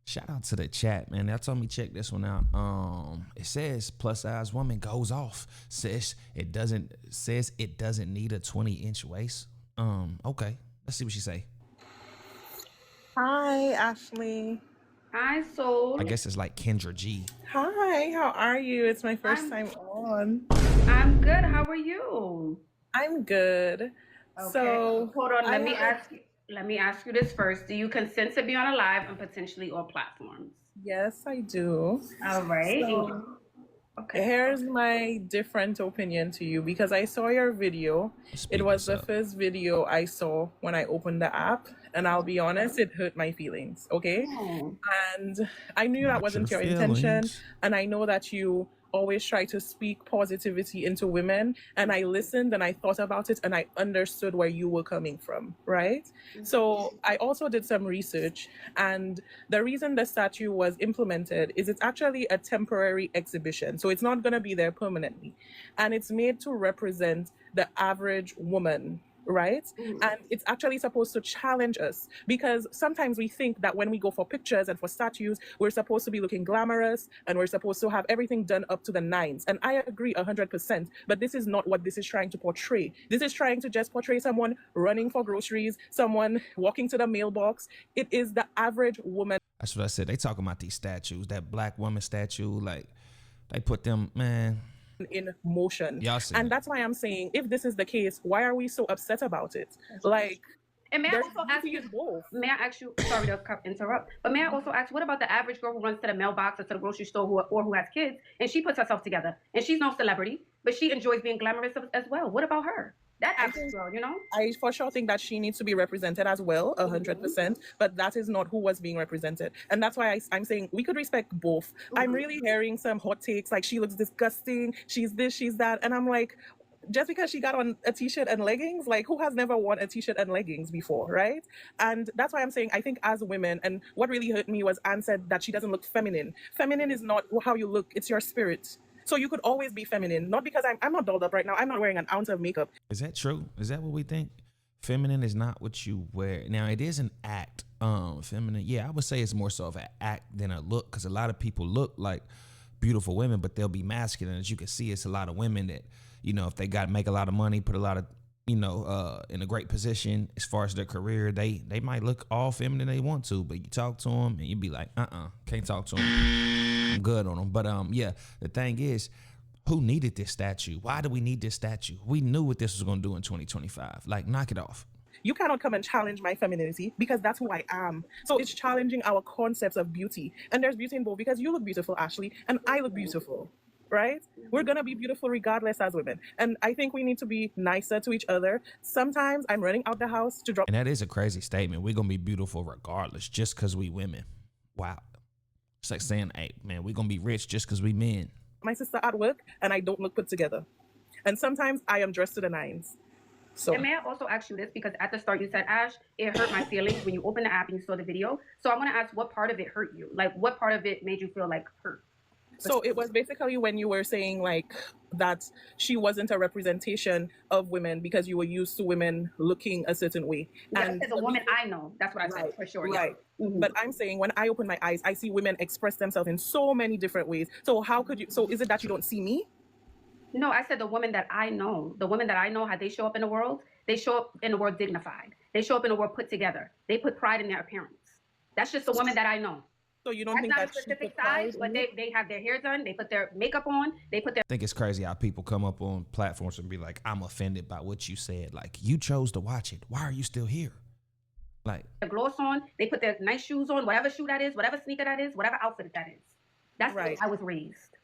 Shout out to the chat, man. They told me check this one out. It says plus size woman goes off. Says it doesn't need a 20-inch waist. Okay. Let's see what she say. Hi, Ashley. Hi, Soul. I guess it's like Kendra G. Hi, how are you? It's my 1st time on. I'm good. How are you? I'm good. Okay. So hold on. Let me ask you this first. Do you consent to be on a live and potentially all platforms? yes, I do. All right. So Okay. here's my different opinion to you because I saw your video. Speak It was the up. first video I saw when I opened the app, and I'll be honest, it hurt my feelings, okay? Oh. And I knew that Not wasn't your your intention, feelings. and I know that you always try to speak positivity into women, and I listened and I thought about it and I understood where you were coming from, right? So I also did some research, and the reason the statue was implemented is it's actually a temporary exhibition, so it's not going to be there permanently, and it's made to represent the average woman, right? And it's actually supposed to challenge us because sometimes we think that when we go for pictures and for statues, we're supposed to be looking glamorous and we're supposed to have everything done up to the nines. And I agree 100%, but this is not what this is trying to portray. This is trying to just portray someone running for groceries, someone walking to the mailbox. It is the average woman. That's what I said. They talking about these statues. That black woman statue, like they put them, man. In motion. Y'all see And it. that's why I'm saying, if this is the case, why are we so upset about it? Like, And may I there's also ask beauty you? in both. May I ask you? Sorry to interrupt, but may I also ask, what about the average girl who runs to the mailbox or to the grocery store, or who has kids, and she puts herself together, and she's no celebrity, but she enjoys being glamorous as well? What about her? That average girl, you know? I for sure think that she needs to be represented as well, 100%, but that is not who was being represented. And that's why I'm saying we could respect both. I'm really hearing some hot takes like she looks disgusting, she's this, she's that. And I'm like, just because she got on a t-shirt and leggings, like who has never worn a t-shirt and leggings before, right? And that's why I'm saying I think as women, and what really hurt me was Anne said that she doesn't look feminine. Feminine is not how you look, it's your spirit. So you could always be feminine, not because I'm not dolled up right now. I'm not wearing an ounce of makeup. Is that true? Is that what we think? Feminine is not what you wear. Now it is an act. Feminine, yeah, I would say it's more so of an act than a look, because a lot of people look like beautiful women, but they'll be masculine. As you can see, it's a lot of women that, you know, if they got make a lot of money, put a lot of, you know, in a great position as far as their career, they might look all feminine they want to, but you talk to them and you be like, can't talk to them. I'm good on them. But yeah, the thing is, who needed this statue? Why do we need this statue? We knew what this was going to do in 2025. Like, knock it off. You cannot come and challenge my femininity because that's who I am. So it's challenging our concepts of beauty. And there's beauty in both because you look beautiful, Ashley, and I look beautiful, right? We're going to be beautiful regardless as women. And I think we need to be nicer to each other. Sometimes I'm running out the house to drop. And that is a crazy statement. We're going to be beautiful regardless, just because we women. Wow. It's like saying, hey, man, we're going to be rich just because we men. My sister at work and I don't look put together. And sometimes I am dressed to the nines. So And may I also ask you this, because at the start you said, Ash, it hurt my feelings when you opened the app and you saw the video. So I want to ask, what part of it hurt you? Like, what part of it made you feel like hurt? So it was basically when you were saying like that she wasn't a representation of women because you were used to women looking a certain way. Yeah, And as a woman, I know. That's what I said, for sure. right. Yeah. But I'm saying when I open my eyes, I see women express themselves in so many different ways. So how could you? So is it that you don't see me? No, I said the women that I know. The women that I know, how they show up in the world, they show up in the world dignified. They show up in the world put together. They put pride in their appearance. That's just the women that I know. So you don't That's think not a that she specific put pride size, but in it? they have their hair done, they put their makeup on, they put their I think it's crazy how people come up on platforms and be like, I'm offended by what you said. Like, you chose to watch it. Why are you still here? Like, gloss on, they put their nice shoes on, whatever shoe that is, whatever sneaker that is, whatever outfit that is. That's Right. how I was raised.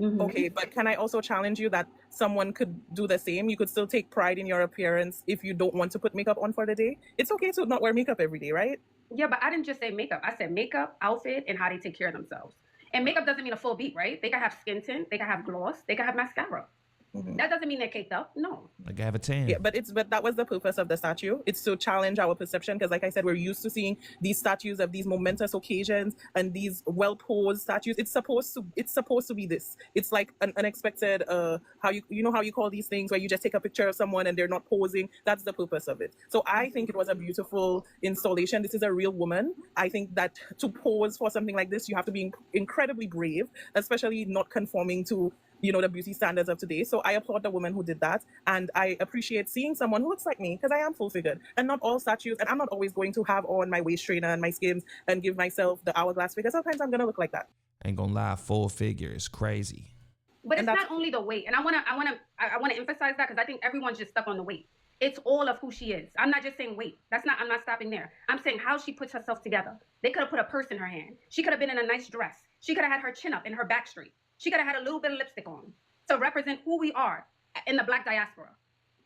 Okay, but can I also challenge you that someone could do the same? You could still take pride in your appearance if you don't want to put makeup on for the day. It's okay to not wear makeup every day, right? Yeah, but I didn't just say makeup. I said makeup, outfit, and how they take care of themselves. And makeup doesn't mean a full beat, right? They can have skin tint, they can have gloss, they can have mascara. That doesn't mean they're caked up. No. Like I have a tan. Yeah, but that was the purpose of the statue. It's to challenge our perception because, like I said, we're used to seeing these statues of these momentous occasions and these well-posed statues. It's supposed to be this. It's like an unexpected how you call these things where you just take a picture of someone and they're not posing. That's the purpose of it. So I think it was a beautiful installation. This is a real woman. I think that to pose for something like this, you have to be incredibly brave, especially not conforming to the beauty standards of today. So I applaud the woman who did that. And I appreciate seeing someone who looks like me because I am full figured and not all statues. And I'm not always going to have on my waist trainer and my skims and give myself the hourglass figure. Sometimes I'm going to look like that. Ain't gonna lie, full figure is crazy. But it's not only the weight. And I want to emphasize that because I think everyone's just stuck on the weight. It's all of who she is. I'm not just saying weight. I'm not stopping there. I'm saying how she puts herself together. They could have put a purse in her hand. She could have been in a nice dress. She could have had her chin up and her back straight. She could have had a little bit of lipstick on to represent who we are in the Black diaspora.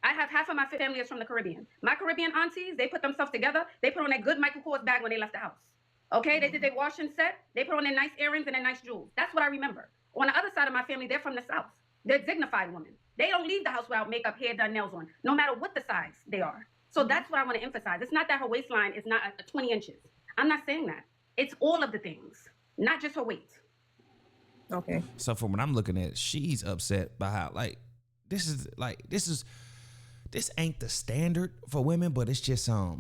I have half of my family is from the Caribbean. My Caribbean aunties, they put themselves together. They put on a good Michael Kors bag when they left the house. Okay, they did their wash and set. They put on their nice earrings and their nice jewels. That's what I remember. On the other side of my family, they're from the South. They're dignified women. They don't leave the house without makeup, hair done, nails on, no matter what the size they are. So that's what I want to emphasize. It's not that her waistline is not 20 inches. I'm not saying that. It's all of the things, not just her weight. Okay. So from what I'm looking at, she's upset by how this ain't the standard for women, but it's just how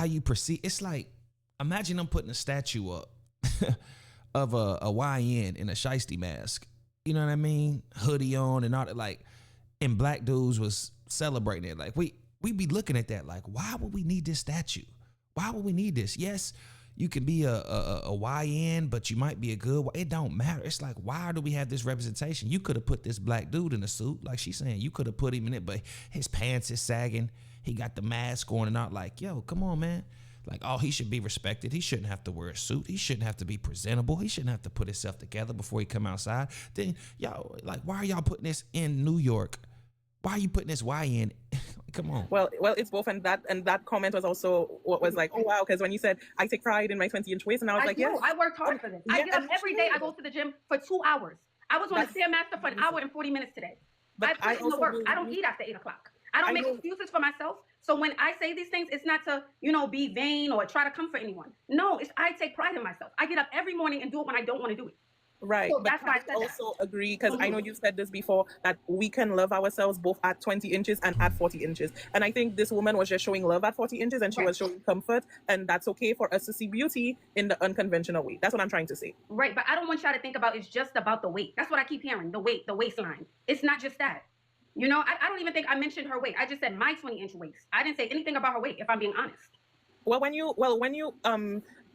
you perceive. It's like, imagine them putting a statue up of a YN in a shiesty mask. You know what I mean? Hoodie on and all that. Like, and black dudes was celebrating it. Like we be looking at that like, why would we need this statue? Why would we need this? Yes, you can be a YN, but you might be a good. It don't matter. It's like, why do we have this representation? You could have put this black dude in a suit, like she's saying. You could have put him in it, but his pants is sagging. He got the mask on and not like, yo, come on, man. Like, oh, he should be respected. He shouldn't have to wear a suit. He shouldn't have to be presentable. He shouldn't have to put himself together before he come outside. Then, y'all, like, why are y'all putting this in New York? Why are you putting this YN? Come on. Well, it's both, and that comment was also what was like, oh wow, because when you said I take pride in my 20-inch waist, and I was like, yes, I worked hard for this. I get up every day. I go to the gym for 2 hours. I was on the Stairmaster for an hour and 40 minutes today. But I put in the work. I don't eat after 8 o'clock. I don't make excuses for myself. So when I say these things, it's not to, be vain or try to comfort anyone. No, I take pride in myself. I get up every morning and do it when I don't want to do it. Right. So but that's why I said also agree, because I know you said this before, that we can love ourselves both at 20 inches and at 40 inches. And I think this woman was just showing love at 40 inches and she was showing comfort. And that's okay for us to see beauty in the unconventional way. That's what I'm trying to say. Right. But I don't want y'all to think about it's just about the weight. That's what I keep hearing. The weight, the waistline. It's not just that. I don't even think I mentioned her weight. I just said my 20-inch waist. I didn't say anything about her weight, if I'm being honest. Well, when you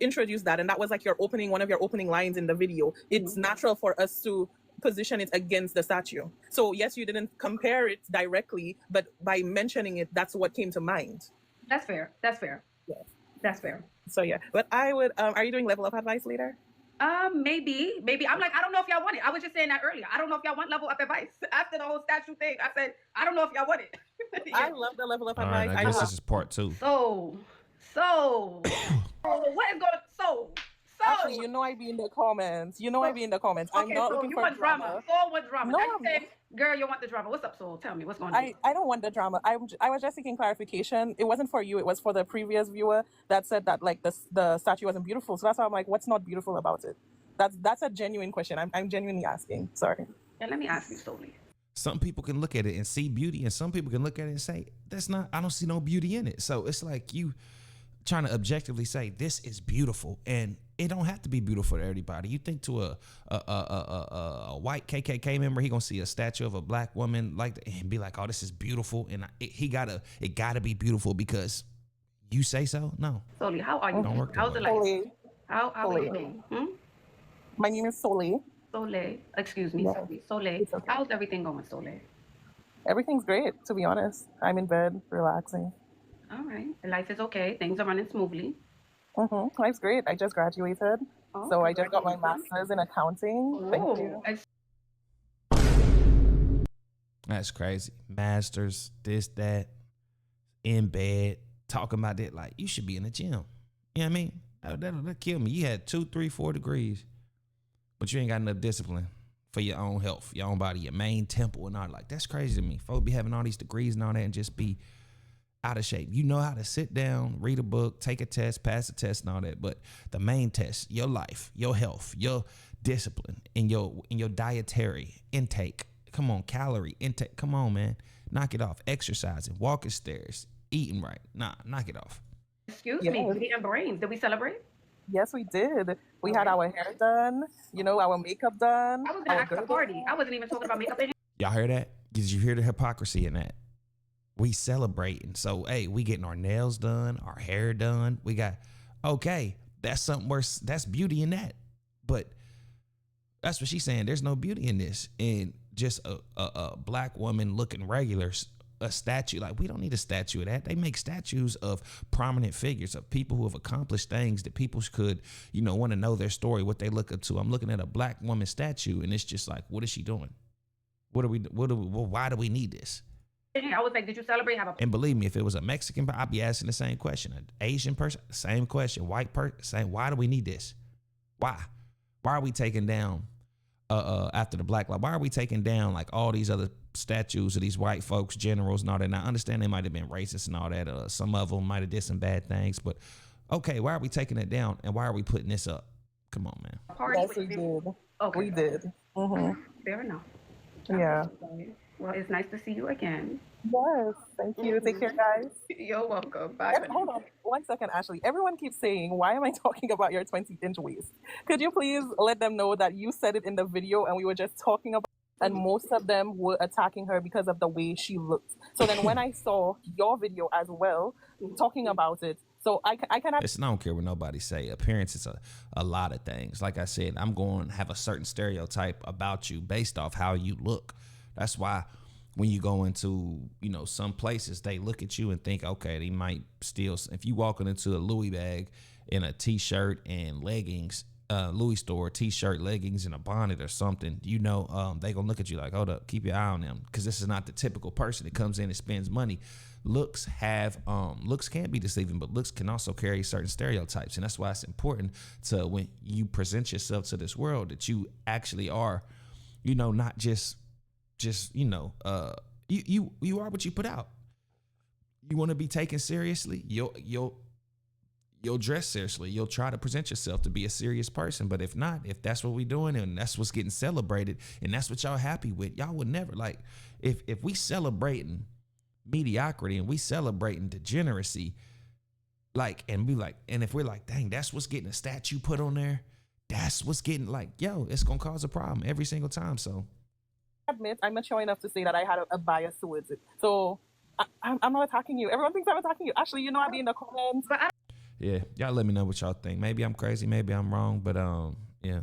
introduced that, and that was like one of your opening lines in the video, it's natural for us to position it against the statue. So yes, you didn't compare it directly, but by mentioning it, that's what came to mind. That's fair. Yes. That's fair. So yeah, but I would, are you doing level up advice later? Maybe. I'm like, I don't know if y'all want it. I was just saying that earlier. I don't know if y'all want level up advice. After the whole statue thing, I said, I don't know if y'all want it. Yeah. I love the level up All advice. right, I guess this is part 2. So, what is going so? Actually, I be in the comments. I be in the comments. Okay, I'm not so looking you for want drama. So what drama? No, I said, girl, you want the drama. What's up, Soul? Tell me, what's going on? I don't want the drama. I was just seeking clarification. It wasn't for you. It was for the previous viewer that said that like the statue wasn't beautiful. So that's why I'm like, what's not beautiful about it? That's a genuine question. I'm genuinely asking. Sorry. And let me ask you solely. Some people can look at it and see beauty, and some people can look at it and say, I don't see no beauty in it. So it's like you trying to objectively say this is beautiful, and it don't have to be beautiful to everybody. You think to a white KKK member, he gonna see a statue of a black woman like that and be like, oh, this is beautiful, and it gotta be beautiful because you say so. No. Solely, how are you? Don't work How's that the way. life? How are you doing? My name is Soleil. Soleil, excuse me, Yeah. sorry. Soleil, It's okay. how's everything going, Soleil? Everything's great, to be honest. I'm in bed, relaxing. All right, life is okay. Things are running smoothly. Life's great. I just graduated. Oh, So I just got my congratulations. master's in accounting. Thank you. That's crazy. Masters, this, that, in bed, talking about that. Like, you should be in the gym. You know what I mean? That'll kill me. You had 2, 3, 4 degrees, but you ain't got enough discipline for your own health, your own body, your main temple and all. Like, that's crazy to me. Folks be having all these degrees and all that and just be out of shape. You know how to sit down, read a book, take a test, pass a test and all that. But the main test, your life, your health, your discipline, and your dietary intake. Come on, calorie intake. Come on, man. Knock it off. Exercising, walking stairs, eating right. Nah, knock it off. Excuse me, Beauty and Brains. Did we celebrate? Yes, we did. We had our hair done, our makeup done. I was gonna ask the party. I wasn't even talking about makeup. Y'all heard that? Did you hear the hypocrisy in that? We celebrating. So, hey, we getting our nails done, our hair done. We got, okay, that's something worse. That's beauty in that. But that's what she's saying. There's no beauty in this. And just a black woman looking regular, a statue. Like, we don't need a statue of that. They make statues of prominent figures, of people who have accomplished things that people could, want to know their story, what they look up to. I'm looking at a black woman statue and it's just like, what is she doing? Why do we need this? I was like, did you celebrate? And believe me, if it was a Mexican, I'd be asking the same question. An Asian person, same question. White person, same. Why do we need this? Why are we taking down after the Black Lives? Why are we taking down like all these other statues of these white folks, generals and all that? Now, I understand they might have been racist and all that. Some of them might have did some bad things, but okay, why are we taking it down and why are we putting this up? Come on, man. Yes, we did. Okay. We did. Mm-hmm. Fair enough. Yeah. Well, it's nice to see you again. Yes, thank you. Take care, guys. You're welcome. Bye. Hold on 1 second, Ashley. Everyone keeps saying, why am I talking about your 20-inch waist? Could you please let them know that you said it in the video and we were just talking about it, and most of them were attacking her because of the way she looked. So then when I saw your video as well, talking about it, so I cannot. Listen, I don't care what nobody say. Appearance is a lot of things. Like I said, I'm going to have a certain stereotype about you based off how you look. That's why when you go into, some places, they look at you and think, okay, they might steal. If you walking into a Louis bag in a T-shirt and leggings, Louis store, T-shirt, leggings, and a bonnet or something, they gonna look at you like, hold up, keep your eye on them, because this is not the typical person that comes in and spends money. Looks can be deceiving, but looks can also carry certain stereotypes, and that's why it's important to, when you present yourself to this world, that you actually are, not just you are what you put out. You want to be taken seriously, you'll dress seriously. You'll try to present yourself to be a serious person. But if not, if that's what we're doing and that's what's getting celebrated and that's what y'all happy with, y'all would never, like, if we celebrating mediocrity and we celebrating degeneracy, like, and if we're like, dang, that's what's getting a statue put on there, that's what's getting, like, yo, it's gonna cause a problem every single time. So admit I'm mature enough to say that I had a bias towards it. So I'm not attacking you. Everyone thinks I'm attacking you. Actually, I'll be in the comments. Yeah, y'all let me know what y'all think. Maybe I'm crazy, maybe I'm wrong, but yeah.